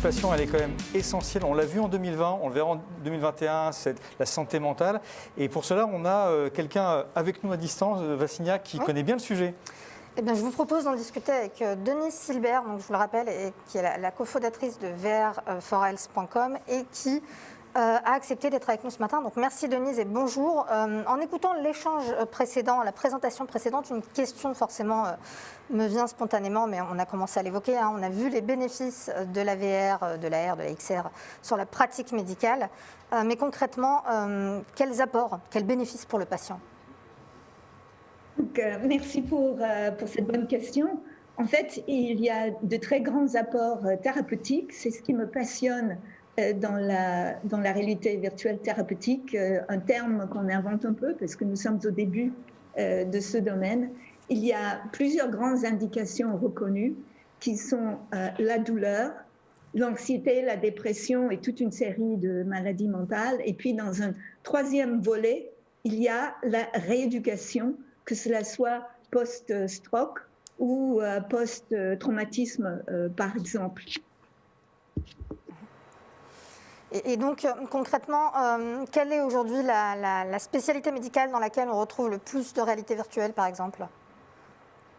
patient, elle est quand même essentielle. On l'a vu en 2020, on le verra en 2021, c'est la santé mentale. Et pour cela, on a quelqu'un avec nous à distance, Vassigna, qui connaît bien le sujet. Eh bien, je vous propose d'en discuter avec Denise Silbert, donc je vous le rappelle, qui est la cofondatrice de VR4health.com et qui a accepté d'être avec nous ce matin. Donc merci Denise et bonjour. En écoutant l'échange précédent, la présentation précédente, une question forcément me vient spontanément, mais on a commencé à l'évoquer. On a vu les bénéfices de la VR, de la R, de la XR sur la pratique médicale. Mais concrètement, quels apports, quels bénéfices pour le patient ? Donc, merci pour cette bonne question. En fait, il y a de très grands apports thérapeutiques. C'est ce qui me passionne dans la réalité virtuelle thérapeutique, un terme qu'on invente un peu parce que nous sommes au début de ce domaine. Il y a plusieurs grandes indications reconnues qui sont la douleur, l'anxiété, la dépression et toute une série de maladies mentales. Et puis dans un troisième volet, il y a la rééducation, que cela soit post-stroke ou post-traumatisme, par exemple. Et donc, concrètement, quelle est aujourd'hui la spécialité médicale dans laquelle on retrouve le plus de réalité virtuelle, par exemple ?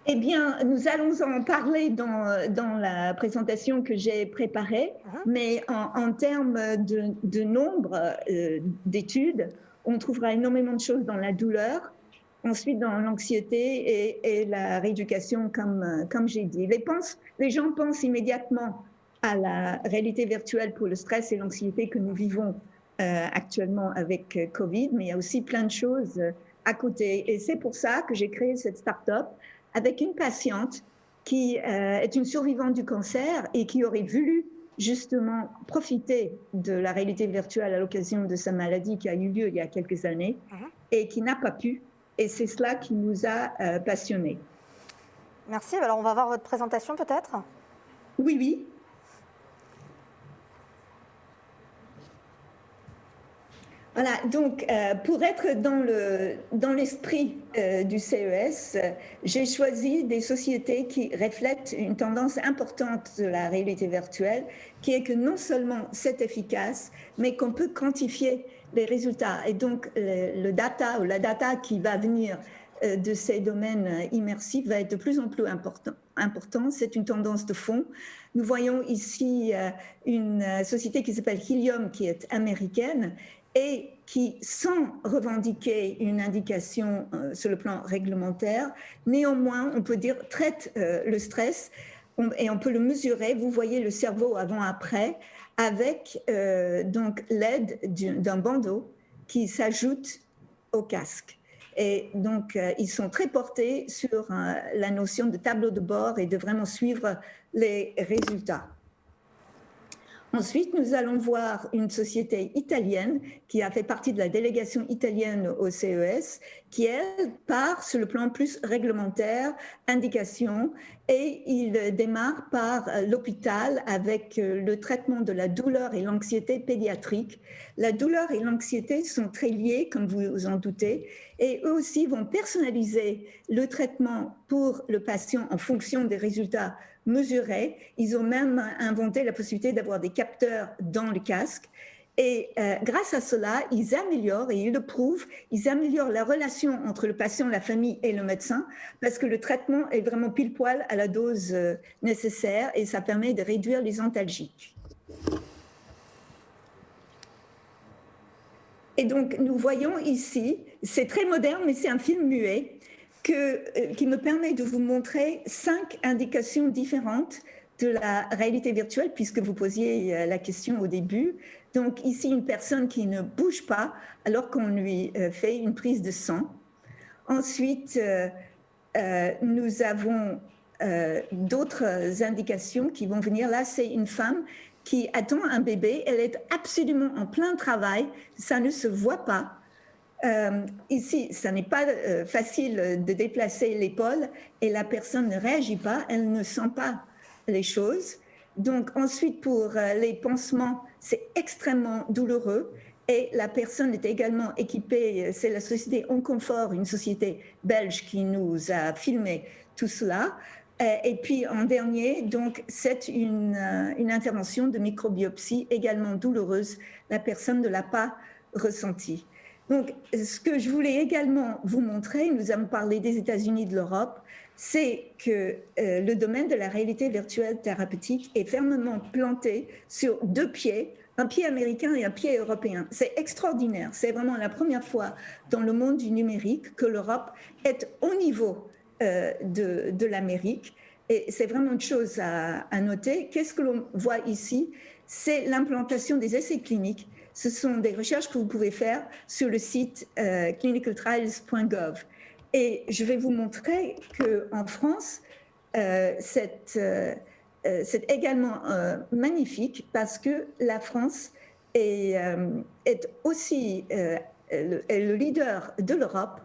Eh bien, nous allons en parler dans la présentation que j'ai préparée, mais en termes de nombre d'études, on trouvera énormément de choses dans la douleur, ensuite dans l'anxiété et la rééducation, comme j'ai dit. Les gens pensent immédiatement à la réalité virtuelle pour le stress et l'anxiété que nous vivons actuellement avec Covid, mais il y a aussi plein de choses à côté. Et c'est pour ça que j'ai créé cette start-up avec une patiente qui est une survivante du cancer et qui aurait voulu justement profiter de la réalité virtuelle à l'occasion de sa maladie qui a eu lieu il y a quelques années et qui n'a pas pu. Et c'est cela qui nous a passionnés. Merci. Alors, on va voir votre présentation peut-être ? Oui, oui. Voilà, donc pour être dans l'esprit du CES, j'ai choisi des sociétés qui reflètent une tendance importante de la réalité virtuelle, qui est que non seulement c'est efficace, mais qu'on peut quantifier les résultats. Et donc la data qui va venir de ces domaines immersifs va être de plus en plus important. C'est une tendance de fond. Nous voyons ici une société qui s'appelle Helium, qui est américaine, et qui, sans revendiquer une indication sur le plan réglementaire, néanmoins, on peut dire, traite le stress et on peut le mesurer. Vous voyez le cerveau avant-après avec donc l'aide d'un bandeau qui s'ajoute au casque. Et donc, ils sont très portés sur la notion de tableau de bord et de vraiment suivre les résultats. Ensuite, nous allons voir une société italienne qui a fait partie de la délégation italienne au CES, qui, elle, part sur le plan plus réglementaire, indication, et il démarre par l'hôpital avec le traitement de la douleur et l'anxiété pédiatrique. La douleur et l'anxiété sont très liées, comme vous vous en doutez, et eux aussi vont personnaliser le traitement pour le patient en fonction des résultats mesurés. Ils ont même inventé la possibilité d'avoir des capteurs dans le casque. Et grâce à cela, ils améliorent, et ils le prouvent, ils améliorent la relation entre le patient, la famille et le médecin, parce que le traitement est vraiment pile poil à la dose nécessaire et ça permet de réduire les antalgiques. Et donc, nous voyons ici, c'est très moderne, mais c'est un film muet, qui me permet de vous montrer 5 indications différentes de la réalité virtuelle, puisque vous posiez la question au début. Donc ici, une personne qui ne bouge pas alors qu'on lui fait une prise de sang. Ensuite, nous avons d'autres indications qui vont venir. Là, c'est une femme qui attend un bébé. Elle est absolument en plein travail. Ça ne se voit pas. Ici, ça n'est pas facile de déplacer l'épaule et la personne ne réagit pas, elle ne sent pas les choses. Donc ensuite, pour les pansements, c'est extrêmement douloureux et la personne est également équipée, c'est la société Onconfort, une société belge qui nous a filmé tout cela, Et puis en dernier, donc c'est une intervention de microbiopsie également douloureuse. La personne ne l'a pas ressentie. Donc ce que je voulais également vous montrer, nous avons parlé des États-Unis, de l'Europe, c'est que le domaine de la réalité virtuelle thérapeutique est fermement planté sur deux pieds, un pied américain et un pied européen. C'est extraordinaire. C'est vraiment la première fois dans le monde du numérique que l'Europe est au niveau de l'Amérique. Et c'est vraiment une chose à noter. Qu'est-ce que l'on voit ici? C'est l'implantation des essais cliniques. Ce sont des recherches que vous pouvez faire sur le site clinicaltrials.gov. Et je vais vous montrer qu'en France, c'est également magnifique parce que la France est aussi le leader de l'Europe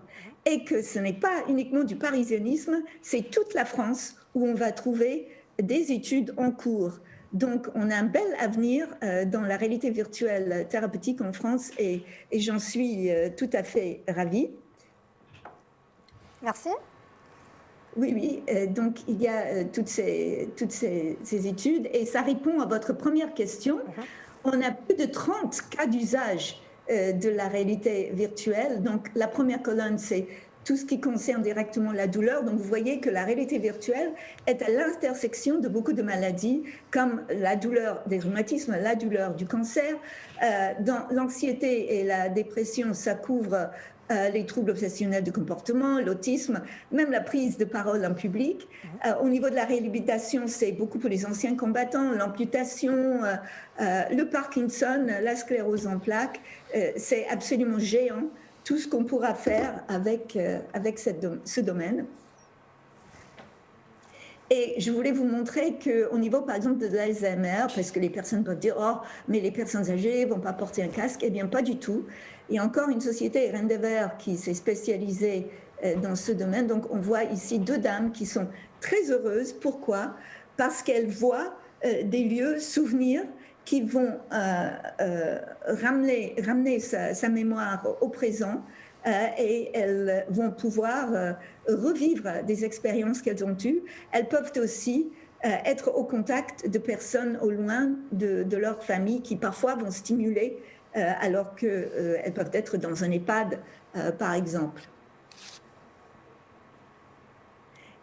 et que ce n'est pas uniquement du parisianisme, c'est toute la France où on va trouver des études en cours. Donc, on a un bel avenir dans la réalité virtuelle thérapeutique en France et j'en suis tout à fait ravie. Merci. Oui. Donc, il y a toutes ces études et ça répond à votre première question. On a plus de 30 cas d'usage de la réalité virtuelle. Donc, la première colonne, c'est tout ce qui concerne directement la douleur. Donc, vous voyez que la réalité virtuelle est à l'intersection de beaucoup de maladies, comme la douleur des rhumatismes, la douleur du cancer. Dans l'anxiété et la dépression, ça couvre les troubles obsessionnels du comportement, l'autisme, même la prise de parole en public. Au niveau de la réhabilitation, c'est beaucoup pour les anciens combattants, l'amputation, le Parkinson, la sclérose en plaques. C'est absolument géant, tout ce qu'on pourra faire avec ce domaine. Et je voulais vous montrer qu'au niveau, par exemple, de l'Alzheimer, parce que les personnes peuvent dire « Oh, mais les personnes âgées ne vont pas porter un casque », eh bien, pas du tout. Il y a encore une société, Rendever, qui s'est spécialisée dans ce domaine. Donc, on voit ici deux dames qui sont très heureuses. Pourquoi? Parce qu'elles voient des lieux, souvenirs, qui vont ramener sa mémoire au présent. Et elles vont pouvoir revivre des expériences qu'elles ont eues. Elles peuvent aussi être au contact de personnes au loin de leur famille qui parfois vont stimuler alors qu'elles peuvent être dans un EHPAD, par exemple.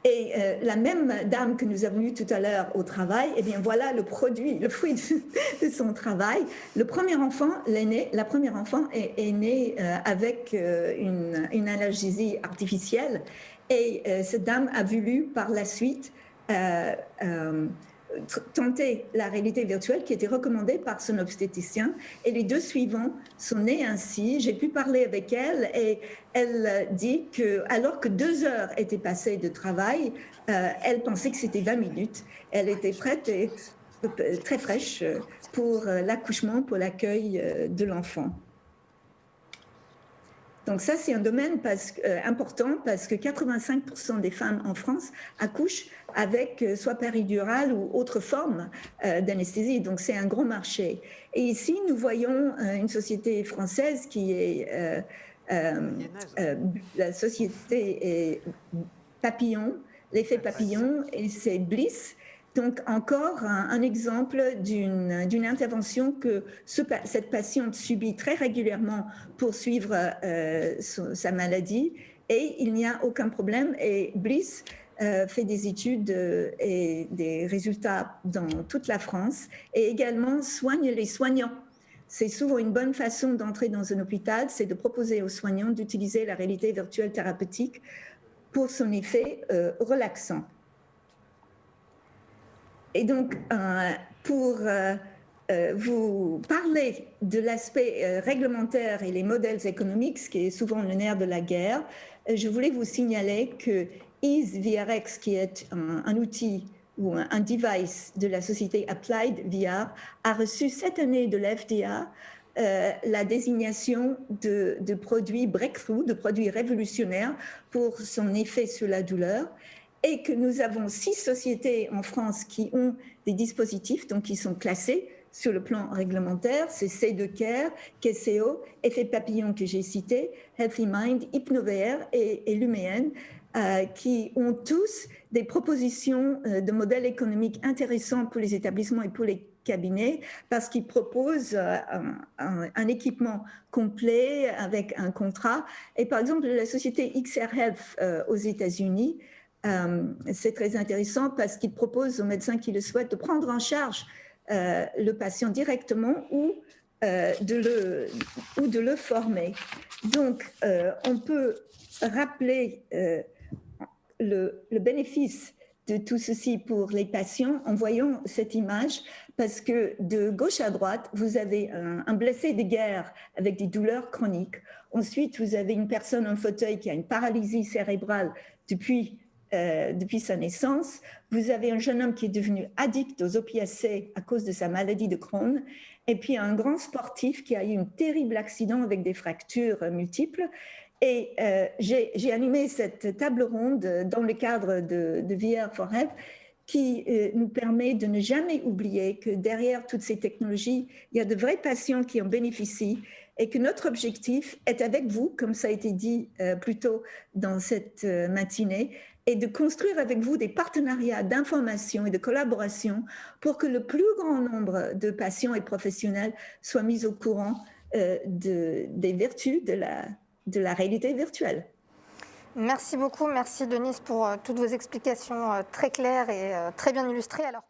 Et la même dame que nous avons eue tout à l'heure au travail, eh bien voilà le fruit de son travail. Le premier enfant, la première enfant est née avec une analgésie artificielle et cette dame a voulu par la suite tenter la réalité virtuelle qui était recommandée par son obstétricien. Et les deux suivants sont nés ainsi. J'ai pu parler avec elle et elle dit que, alors que 2 heures étaient passées de travail, elle pensait que c'était 20 minutes. Elle était prête et très fraîche pour l'accouchement, pour l'accueil de l'enfant. Donc ça, c'est un domaine important parce que 85% des femmes en France accouchent avec soit péridurale ou autre forme d'anesthésie. Donc c'est un gros marché. Et ici, nous voyons une société française qui est la société est Papillon, l'effet Papillon, et c'est Bliss. Donc, encore un exemple d'une intervention que cette patiente subit très régulièrement pour suivre sa maladie et il n'y a aucun problème. Et Bliss fait des études et des résultats dans toute la France et également soigne les soignants. C'est souvent une bonne façon d'entrer dans un hôpital, c'est de proposer aux soignants d'utiliser la réalité virtuelle thérapeutique pour son effet relaxant. Et donc, pour vous parler de l'aspect réglementaire et les modèles économiques, ce qui est souvent le nerf de la guerre, je voulais vous signaler que EaseVRX, qui est un outil ou un device de la société Applied VR, a reçu cette année de l'FDA la désignation de produit breakthrough, de produit révolutionnaire pour son effet sur la douleur. Et que nous avons 6 sociétés en France qui ont des dispositifs, donc qui sont classés sur le plan réglementaire. C'est C2Care, Keseo, Effet Papillon que j'ai cité, Healthy Mind, HypnoVR et Luméen. qui ont tous des propositions de modèles économiques intéressants pour les établissements et pour les cabinets, parce qu'ils proposent un équipement complet avec un contrat. Et par exemple, la société XR Health aux États-Unis, c'est très intéressant parce qu'ils proposent aux médecins qui le souhaitent de prendre en charge le patient directement ou de le former. Donc, on peut rappeler le bénéfice de tout ceci pour les patients en voyant cette image, parce que de gauche à droite, vous avez un blessé de guerre avec des douleurs chroniques. Ensuite, vous avez une personne en fauteuil qui a une paralysie cérébrale depuis sa naissance. Vous avez un jeune homme qui est devenu addict aux opiacés à cause de sa maladie de Crohn. Et puis un grand sportif qui a eu un terrible accident avec des fractures multiples. Et j'ai animé cette table ronde dans le cadre de VR for Health qui nous permet de ne jamais oublier que derrière toutes ces technologies, il y a de vrais patients qui en bénéficient et que notre objectif est avec vous, comme ça a été dit plus tôt dans cette matinée, et de construire avec vous des partenariats d'information et de collaboration pour que le plus grand nombre de patients et professionnels soient mis au courant des vertus de la réalité virtuelle. Merci beaucoup, merci Denise pour toutes vos explications très claires et très bien illustrées. Alors,